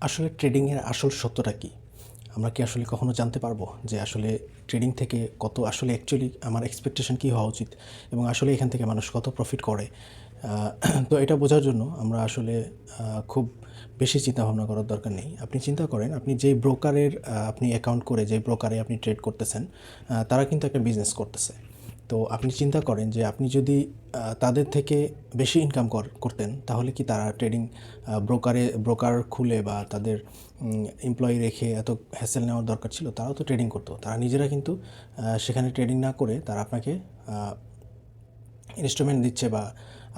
আসলে ট্রেডিংয়ের আসল সত্যটা কী? আমরা কি আসলে কখনো জানতে পারবো যে আসলে ট্রেডিং থেকে কত আসলে অ্যাকচুয়ালি আমার এক্সপেকটেশন কী হওয়া উচিত এবং আসলে এখান থেকে মানুষ কত প্রফিট করে? তো এটা বোঝার জন্য আমরা আসলে খুব বেশি চিন্তাভাবনা করার দরকার নেই। আপনি চিন্তা করেন আপনি যেই ব্রোকারের আপনি অ্যাকাউন্ট করে যেই ব্রোকারে আপনি ট্রেড করতেছেন, তারা কিন্তু একটা বিজনেস করতেছে। তো আপনি চিন্তা করেন যে আপনি যদি তাদের থেকে বেশি ইনকাম করতেন তাহলে কি তারা ট্রেডিং ব্রোকার খুলে বা তাদের এমপ্লয়ি রেখে এত হ্যাসেল নেওয়ার দরকার ছিল? তারাও তো ট্রেডিং করতো। তারা নিজেরা কিন্তু সেখানে ট্রেডিং না করে তারা আপনাকে ইনস্ট্রুমেন্ট দিচ্ছে বা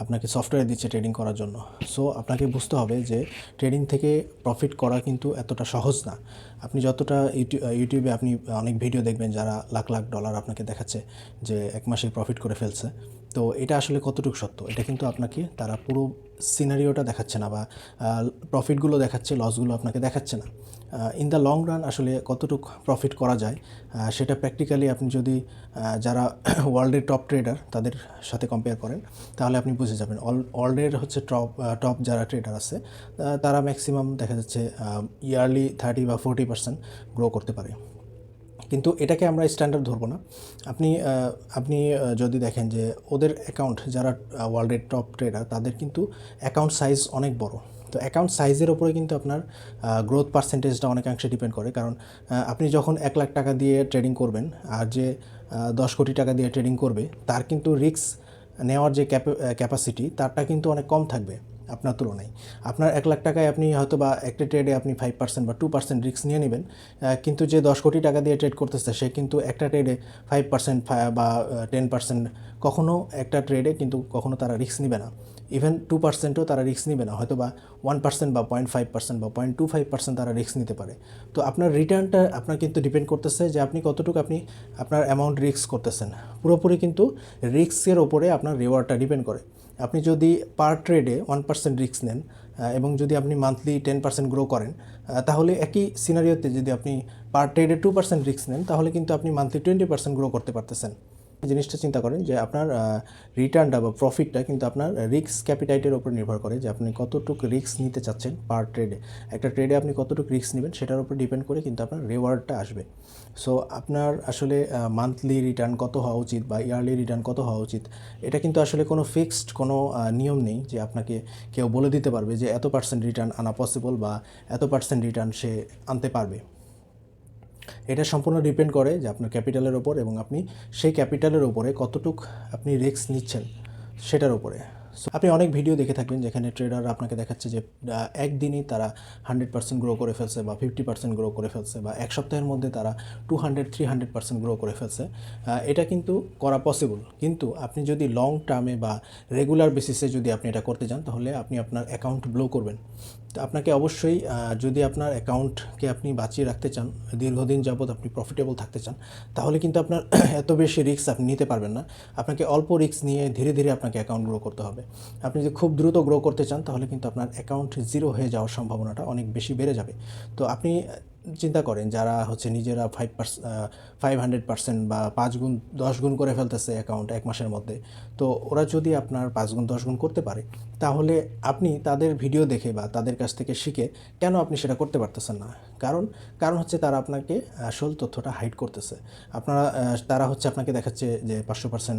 আপনাকে সফটওয়্যার দিচ্ছে ট্রেডিং করার জন্য। সো আপনাকে বুঝতে হবে যে ট্রেডিং থেকে প্রফিট করা কিন্তু এতটা সহজ না। আপনি যতটা ইউটিউবে আপনি অনেক ভিডিও দেখবেন যারা লাখ লাখ ডলার আপনাকে দেখাচ্ছে যে এক মাসে প্রফিট করে ফেলছে। তো এটা আসলে কতটুকু সত্য? এটা কিন্তু আপনাকে তারা পুরো সিনারিওটা দেখাচ্ছে না বা প্রফিটগুলো দেখাচ্ছে, লসগুলো আপনাকে দেখাচ্ছে না। ইন দ্য লং রান আসলে কতটুকু প্রফিট করা যায় সেটা প্র্যাকটিক্যালি আপনি যদি যারা ওয়ার্ল্ডের টপ ট্রেডার তাদের সাথে কম্পেয়ার করেন তাহলে আপনি বুঝে যাবেন। ওয়ার্ল্ডের হচ্ছে টপ যারা ট্রেডার আছে তারা ম্যাক্সিমাম দেখা যাচ্ছে ইয়ারলি 30 বা 40% গ্রো করতে পারে। কিন্তু এটাকে আমরা স্ট্যান্ডার্ড ধরবো না। আপনি আপনি যদি দেখেন যে ওদের অ্যাকাউন্ট যারা ওয়ার্ল্ডের টপ ট্রেডার তাদের কিন্তু অ্যাকাউন্ট সাইজ অনেক বড়। তো অ্যাকাউন্ট সাইজের ওপরে কিন্তু আপনার গ্রোথ পার্সেন্টেজটা অনেকাংশে ডিপেন্ড করে। কারণ আপনি যখন 1 লাখ টাকা দিয়ে ট্রেডিং করবেন আর যে 10 কোটি টাকা দিয়ে ট্রেডিং করবে তার কিন্তু রিস্ক নেওয়ার যে ক্যাপাসিটি তারটা কিন্তু অনেক কম থাকবে আপনার তুলনায়। আপনার 1 লাখ টাকায় আপনি হয়তো বা একটা ট্রেডে আপনি 5% বা 2% রিস্ক নিয়ে নেবেন, কিন্তু যে 10 কোটি টাকা দিয়ে ট্রেড করতেছে সে কিন্তু একটা ট্রেডে 5% বা 10% কখনো একটা ট্রেডে কিন্তু কখনো তারা রিস্ক নেবে না। ইভেন 2%ও তারা রিস্ক নেবে না, হয়তো বা 1% বা 0.5% বা 0.25% তারা রিস্ক নিতে পারে। তো আপনার রিটার্নটা আপনার কিন্তু ডিপেন্ড করতেছে যে আপনি কতটুকু আপনার অ্যামাউন্ট রিস্ক করতেছেন। পুরোপুরি কিন্তু রিস্কের ওপরে আপনার রিওয়ার্ডটা ডিপেন্ড করে। আপনি যদি পার ট্রেডে 1% রিস্ক নেন এবং যদি আপনি মান্থলি 10% গ্রো করেন, তাহলে একই সিনারিওতে যদি আপনি পার ট্রেডে 2% রিস্ক নেন তাহলে কিন্তু আপনি মান্থলি 20% গ্রো করতে পারতেছেন। জিনিসটা চিন্তা করেন যে আপনার রিটার্নটা বা প্রফিটটা কিন্তু আপনার রিস্ক ক্যাপিটাইটের উপর নির্ভর করে যে আপনি কতটুকু রিস্ক নিতে চাচ্ছেন পার ট্রেডে। একটা ট্রেডে আপনি কতটুকু রিস্ক নেবেন সেটার উপর ডিপেন্ড করে কিন্তু আপনার রিওয়ার্ডটা আসবে। সো আপনার আসলে মান্থলি রিটার্ন কত হওয়া উচিত বা ইয়ারলি রিটার্ন কত হওয়া উচিত এটা কিন্তু আসলে কোনো ফিক্সড কোনো নিয়ম নেই যে আপনাকে কেউ বলে দিতে পারবে যে এত পার্সেন্ট রিটার্ন আনা পসিবল বা এত পার্সেন্ট রিটার্ন সে আনতে পারবে। এটা সম্পূর্ণ ডিপেন্ড করে যে আপনার ক্যাপিটালের ওপর এবং আপনি সেই ক্যাপিটালের ওপরে কতটুক আপনি রিস্ক নিচ্ছেন সেটার উপরে। সো আপনি অনেক ভিডিও দেখে থাকবেন যেখানে ট্রেডাররা আপনাকে দেখাচ্ছে যে একদিনই তারা 100% গ্রো করে ফেলছে বা 50% গ্রো করে ফেলছে বা এক সপ্তাহের মধ্যে তারা 200-300% গ্রো করে ফেলছে। এটা কিন্তু করা পসিবল, কিন্তু আপনি যদি লং টার্মে বা রেগুলার বেসিসে যদি আপনি এটা করতে যান তাহলে আপনি আপনার অ্যাকাউন্ট ব্লো করবেন। তো আপনাকে অবশ্যই যদি আপনার অ্যাকাউন্টকে আপনি বাঁচিয়ে রাখতে চান, দীর্ঘদিন যাবত আপনি প্রফিটেবল থাকতে চান, তাহলে কিন্তু আপনার এত বেশি রিস্ক আপনি নিতে পারবেন না। আপনাকে অল্প রিস্ক নিয়ে ধীরে ধীরে আপনাকে অ্যাকাউন্ট গ্রো করতে হবে। আপনি যদি খুব দ্রুত গ্রো করতে চান তাহলে কিন্তু আপনার অ্যাকাউন্ট জিরো হয়ে যাওয়ার সম্ভাবনাটা অনেক বেশি বেড়ে যাবে। তো আপনি চিন্তা করেন যারা হচ্ছে নিজেরা 500% বা 5 গুণ 10 গুণ করে ফেলতেছে অ্যাকাউন্ট এক মাসের মধ্যে, তো ওরা যদি আপনার 5 গুণ 10 গুণ করতে পারে তাহলে আপনি তাদের ভিডিও দেখে বা তাদের কাছ থেকে শিখে কেন আপনি সেটা করতে পারতেছেন না? কারণ কারণ হচ্ছে তারা আপনাকে আসল তথ্যটা হাইড করতেছে। তারা হচ্ছে আপনাকে দেখাচ্ছে যে 500%,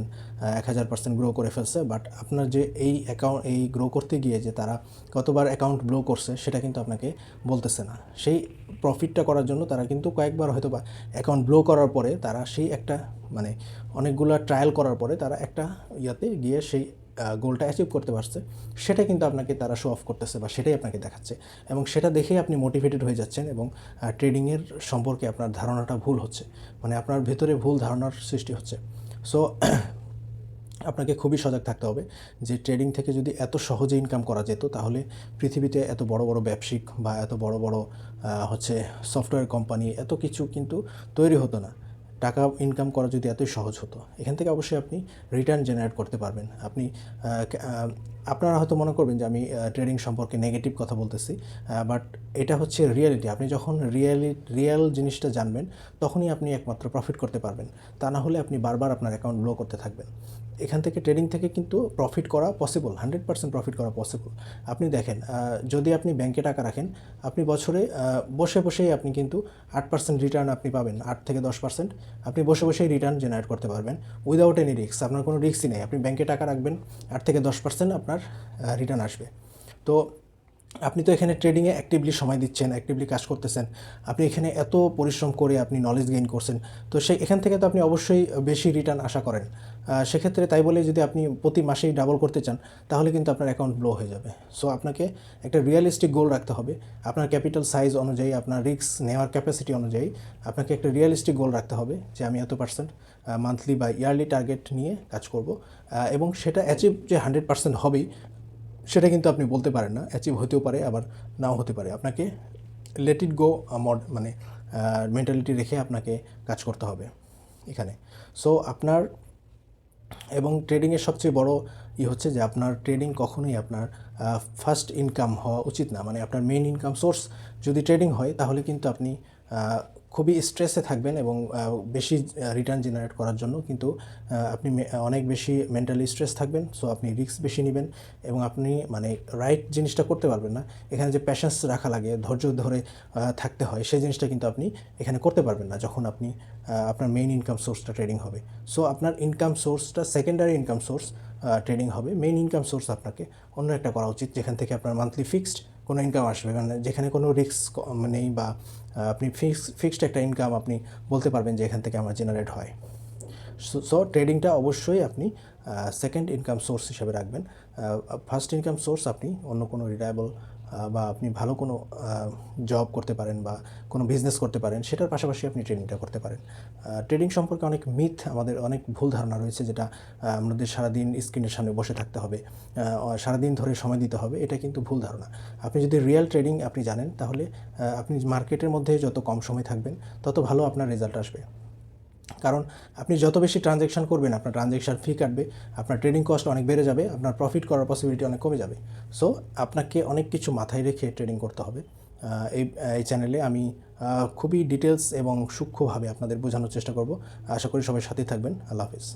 1000% গ্রো করে ফেলছে, বাট আপনার যে এই গ্রো করতে গিয়ে যে তারা কতবার অ্যাকাউন্ট ব্লো করছে সেটা কিন্তু আপনাকে বলতেছে না। সেই প্রফিটটা করার জন্য তারা কিন্তু কয়েকবার হয়তো বা অ্যাকাউন্ট ব্লো করার পরে তারা সেই একটা মানে অনেকগুলো ট্রায়াল করার পরে তারা একটা ইয়াতে গিয়ে সেই গোলটা অ্যাচিভ করতে পারছে, সেটা কিন্তু আপনাকে তারা শো অফ করতেছে বা সেটাই আপনাকে দেখাচ্ছে এবং সেটা দেখেই আপনি মোটিভেটেড হয়ে যাচ্ছেন এবং ট্রেডিংয়ের সম্পর্কে আপনার ধারণাটা ভুল হচ্ছে, মানে আপনার ভেতরে ভুল ধারণার সৃষ্টি হচ্ছে। সো আপনাকে খুবই সজাগ থাকতে হবে যে ট্রেডিং থেকে যদি এত সহজে ইনকাম করা যেত তাহলে পৃথিবীতে এত বড় বড় ব্যবসায়িক বা এত বড় বড় হচ্ছে সফটওয়্যার কোম্পানি এত কিছু কিন্তু তৈরি হতো না। টাকা ইনকাম করা যদি এতই সহজ হতো, এখান থেকে অবশ্যই আপনি রিটার্ন জেনারেট করতে পারবেন। আপনারা হয়তো মনে করবেন যে আমি ট্রেডিং সম্পর্কে নেগেটিভ কথা বলতেছি, বাট এটা হচ্ছে রিয়েলিটি। আপনি যখন রিয়েল জিনিসটা জানবেন তখনই আপনি একমাত্র প্রফিট করতে পারবেন। তা না হলে আপনি বারবার আপনার অ্যাকাউন্ট ব্লো করতে থাকবেন। এখান থেকে ট্রেডিং থেকে কিন্তু প্রফিট করা পসিবল, 100% প্রফিট করা পসিবল। আপনি দেখেন, যদি আপনি ব্যাংকে টাকা রাখেন, আপনি বছরে বসে বসেই আপনি কিন্তু 8% রিটার্ন আপনি পাবেন, 8 থেকে 10% আপনি বসে বসেই রিটার্ন জেনারেট করতে পারবেন উইদাউট এনি রিস্ক। আপনার কোনো রিস্কই নেই। আপনি ব্যাংকে টাকা রাখবেন, 8 থেকে 10% আপনার রিটার্ন আসবে। তো আপনি তো এখানে ট্রেডিংয়ে অ্যাক্টিভলি সময় দিচ্ছেন, অ্যাক্টিভলি কাজ করতেছেন, আপনি এখানে এত পরিশ্রম করে আপনি নলেজ গেইন করছেন, তো এখান থেকে তো আপনি অবশ্যই বেশি রিটার্ন আশা করেন। সেক্ষেত্রে তাই বলে যদি আপনি প্রতি মাসেই ডাবল করতে চান, তাহলে কিন্তু আপনার অ্যাকাউন্ট ব্লো হয়ে যাবে। সো আপনাকে একটা রিয়েলিস্টিক গোল রাখতে হবে। আপনার ক্যাপিটাল সাইজ অনুযায়ী, আপনার রিস্ক নেওয়ার ক্যাপাসিটি অনুযায়ী আপনাকে একটা রিয়েলিস্টিক গোল রাখতে হবে যে আমি এত পার্সেন্ট মান্থলি বা ইয়ারলি টার্গেট নিয়ে কাজ করব, এবং সেটা অ্যাচিভ যে 100% হবেই সেটা কিন্তু আপনি বলতে পারেন না। অ্যাচিভ হতেও পারে, আবার নাও হতে পারে। আপনাকে লেট ইট গো মানে মেন্টালিটি রেখে আপনাকে কাজ করতে হবে এখানে। সো আপনার এবং ট্রেডিংয়ের সবচেয়ে বড় হচ্ছে যে আপনার ট্রেডিং কখনোই আপনার ফার্স্ট ইনকাম হওয়া উচিত না। মানে আপনার মেইন ইনকাম সোর্স যদি ট্রেডিং হয়, তাহলে কিন্তু আপনি খুবই স্ট্রেসে থাকবেন, এবং বেশি রিটার্ন জেনারেট করার জন্য কিন্তু আপনি অনেক বেশি মেন্টালি স্ট্রেস থাকবেন। সো আপনি রিস্ক বেশি নেবেন, এবং আপনি মানে রাইট জিনিসটা করতে পারবেন না। এখানে যে প্যাশেন্স রাখা লাগে, ধৈর্য ধরে থাকতে হয়, সেই জিনিসটা কিন্তু আপনি এখানে করতে পারবেন না যখন আপনি আপনার মেইন ইনকাম সোর্সটা ট্রেডিং হবে। সো আপনার ইনকাম সোর্সটা সেকেন্ডারি ইনকাম সোর্স ট্রেডিং হবে। মেইন ইনকাম সোর্স আপনাকে অন্য একটা করা উচিত, যেখান থেকে আপনার মান্থলি ফিক্সড কোনো ইনকাম আসবে, মানে যেখানে কোনো রিস্ক নেই, বা আপনি ফিক্সড একটা ইনকাম আপনি বলতে পারবেন যে এখান থেকে আমার জেনারেট হয়। সো ট্রেডিংটা অবশ্যই আপনি সেকেন্ড ইনকাম সোর্স হিসেবে রাখবেন। ফার্স্ট ইনকাম সোর্স আপনি অন্য কোনো রিলায়েবল বা আপনি ভালো কোনো জব করতে পারেন, বা কোনো বিজনেস করতে পারেন, সেটার পাশাপাশি আপনি ট্রেডিংটা করতে পারেন। ট্রেডিং সম্পর্কে অনেক মিথ, আমাদের অনেক ভুল ধারণা রয়েছে, যেটা আমাদের সারাদিন স্ক্রিনের সামনে বসে থাকতে হবে, সারাদিন ধরে সময় দিতে হবে, এটা কিন্তু ভুল ধারণা। আপনি যদি রিয়েল ট্রেডিং আপনি জানেন, তাহলে আপনি মার্কেটের মধ্যে যত কম সময় থাকবেন, তত ভালো আপনার রেজাল্ট আসবে। কারণ আপনি যত বেশি ট্রানজ্যাকশন করবেন, আপনার ট্রানজ্যাকশন ফি কাটবে, আপনার ট্রেডিং কস্ট অনেক বেড়ে যাবে, আপনার প্রফিট করার পসিবিলিটি অনেক কমে যাবে। সো আপনাকে অনেক কিছু মাথায় রেখে ট্রেডিং করতে হবে। এই চ্যানেলে আমি খুবই ডিটেলস এবং সূক্ষ্মভাবে আপনাদের বোঝানোর চেষ্টা করব। আশা করি সবাই সাথে থাকবেন। আল্লাহ হাফিজ।